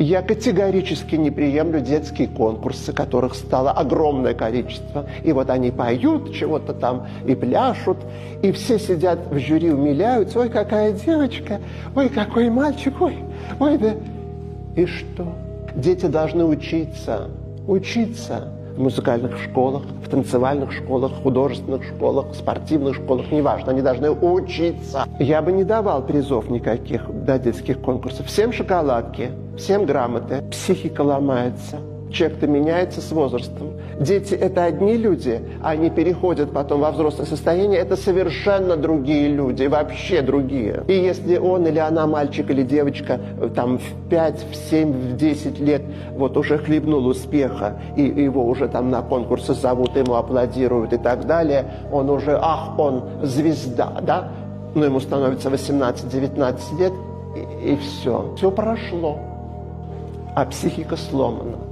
Я категорически не приемлю детские конкурсы, которых стало огромное количество. И вот они поют чего-то там и пляшут, и все сидят в жюри, умиляются. Ой, какая девочка, ой, какой мальчик, ой, да. И что? Дети должны учиться в музыкальных школах, в танцевальных школах, художественных школах, спортивных школах, неважно, они должны учиться. Я бы не давал призов никаких до детских конкурсов. Всем шоколадки, всем грамоты. Психика ломается. Человек-то меняется с возрастом. Дети – это одни люди, а они переходят потом во взрослое состояние. Это совершенно другие люди, вообще другие. И если он или она, мальчик или девочка, там в 5, в 7, в 10 лет вот уже хлебнул успеха, и его уже там на конкурсы зовут, ему аплодируют и так далее, он уже, он звезда, да? Но ему становится 18-19 лет, и все. Все прошло, а психика сломана.